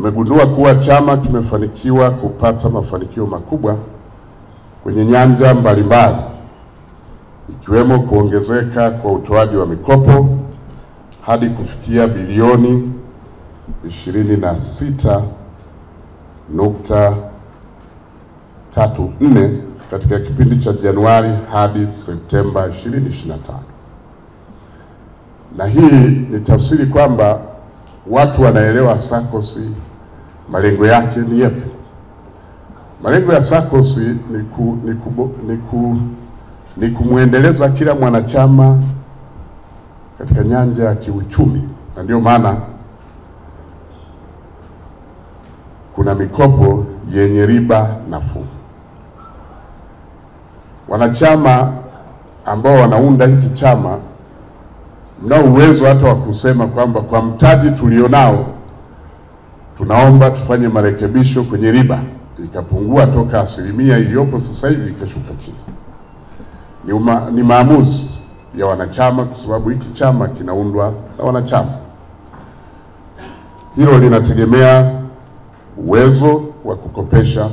Tumegundua kuwa chama kimefanikiwa kupata mafanikio makubwa kwenye nyanja mbalimbali, ikiwemo kuongezeka kwa utoaji wa mikopo hadi kufikia bilioni 26.34 katika kipindi cha Januari hadi Septemba 2025. Na hii ni tafsiri kwamba watu wanaelewa SACCOS malengo yake ni yapi. Malengo ya SACCOS ni kumwendeleza kila mwanachama katika nyanja ya kiuchumi, na ndio maana kuna mikopo yenye riba nafuu. Wanachama ambao wanaunda hiki chama mnao uwezo hata wa kusema kwamba kwa mtaji tulionao tunaomba tufanye marekebisho kwenye riba, ikapungua toka asilimia iliyopo sasa hivi ikashuka chini. Ni maamuzi ya wanachama, kwa sababu hiki chama kinaundwa na wanachama. Hilo linategemea uwezo wa kukopesha,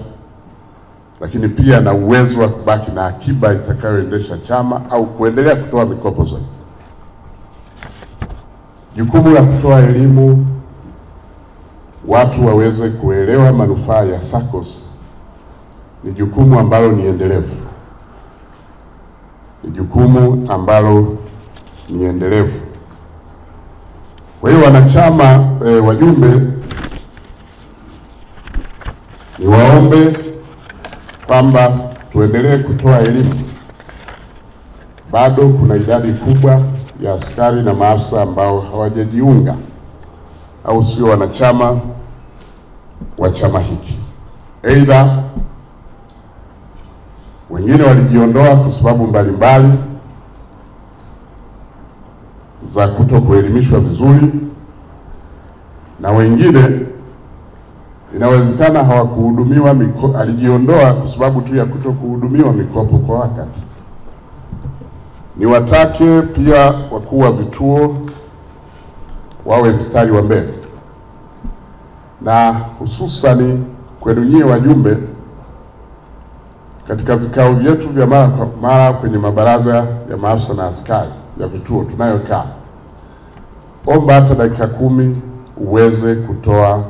lakini pia na uwezo wa kubaki na akiba itakayoendesha chama au kuendelea kutoa mikopo zaidi. Jukumu la kutoa elimu, watu waweze kuelewa manufaa ya SACCOS, ni jukumu ambalo ni endelevu. Kwa hiyo wanachama, wajumbe, niwaombe kwamba tuendelee kutoa elimu. Bado kuna idadi kubwa ya askari na maafisa ambao hawajajiunga au sio wanachama wa chama hiki. Aidha, wengine walijiondoa kwa sababu mbalimbali za kutokuelimishwa vizuri, na wengine inawezekana hawakuhudumiwa alijiondoa kwa sababu tu ya kutokuhudumiwa mikopo kwa wakati. Niwatake pia wakuu wa vituo wawe mstari wa mbele, na hususani kwenu nyie wajumbe, katika vikao vyetu vya mara kwa mara kwenye mabaraza ya maafisa na askari ya vituo tunayokaa, omba hata dakika 10 uweze kutoa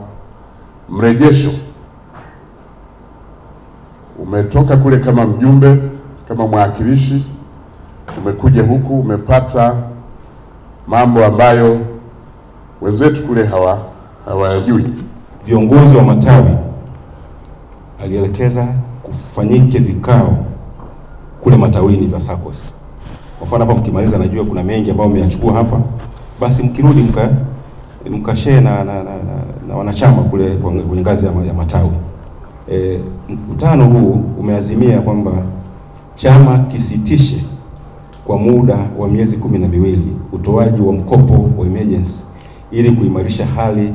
mrejesho. Umetoka kule kama mjumbe, kama mwakilishi, umekuja huku umepata mambo ambayo wenzetu kule hawayajui. Viongozi wa matawi alielekeza kufanyike vikao kule matawini vya SACCOS. Kwa mfano hapa mkimaliza, najua kuna mengi ambayo mmeyachukua hapa, basi mkirudi mkashare na wanachama kule kwenye ngazi ya matawi. Mkutano huu umeazimia kwamba chama kisitishe kwa muda wa miezi 12 utoaji wa mkopo wa emergency ili kuimarisha hali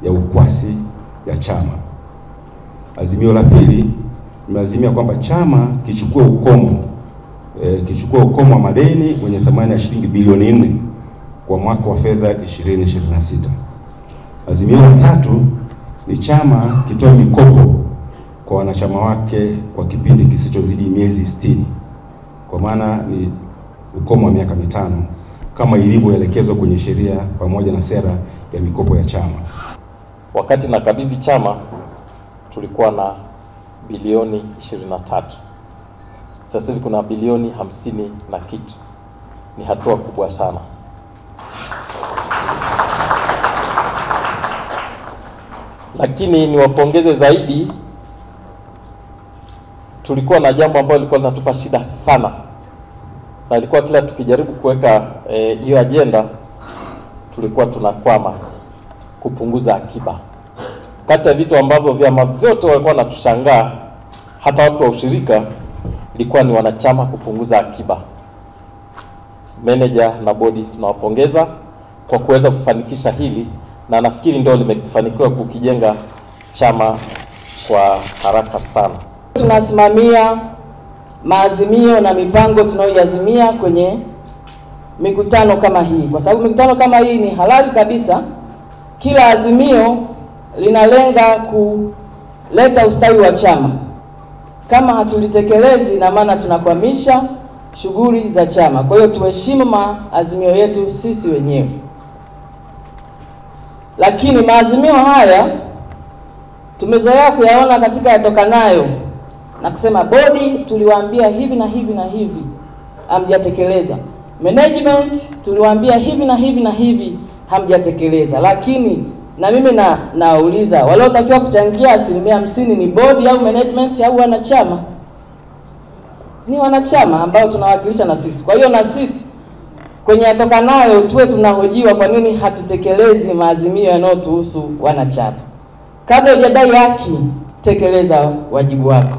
ya ukwasi ya chama. Azimio la pili imeazimia kwamba chama kichukue ukomo wa madeni wenye thamani ya shilingi bilioni 4 kwa mwaka wa fedha 2026. Azimio la tatu ni chama kitoe mikopo kwa wanachama wake kwa kipindi kisichozidi miezi 60, kwa maana ni ukomo wa miaka 5 kama ilivyoelekezwa kwenye sheria pamoja na sera ya mikopo ya chama. Wakati nakabidhi chama tulikuwa na bilioni 23. Sasa hivi kuna bilioni 50 na kitu. Ni hatua kubwa sana. Lakini niwapongeze zaidi, tulikuwa na jambo ambalo lilikuwa linatupa shida sana. Na ilikuwa kila tukijaribu kuweka hiyo agenda tulikuwa tunakwama, kupunguza akiba. Kati ya vitu ambavyo vyama vyote walikuwa wanatushangaa, hata watu wa ushirika, ilikuwa ni wanachama kupunguza akiba. Manager na bodi tunawapongeza kwa kuweza kufanikisha hili, na nafikiri ndio limefanikiwa kukijenga chama kwa haraka sana. Tunasimamia maazimio na mipango tunayoiazimia kwenye mikutano kama hii, kwa sababu mikutano kama hii ni halali kabisa. Kila azimio linalenga kuleta ustawi wa chama. Kama hatulitekelezi, na maana tunakwamisha shughuli za chama. Kwa hiyo tuheshimu maazimio yetu sisi wenyewe. Lakini maazimio haya tumezoea kuyaona katika yatokanayo na kusema bodi tuliwaambia hivi na hivi na hivi, hamjatekeleza. Management tuliwaambia hivi na hivi na hivi, hamjatekeleza. Lakini na mimi nauliza waliotakiwa kuchangia 50% ni bodi au management au wanachama? Ni wanachama ambao tunawakilisha na sisi. Kwa hiyo na sisi kwenye yatokanayo tuwe tunahojiwa kwa nini hatutekelezi maazimio yanayotuhusu wanachama. Kabla hujadai haki, tekeleza wajibu wako.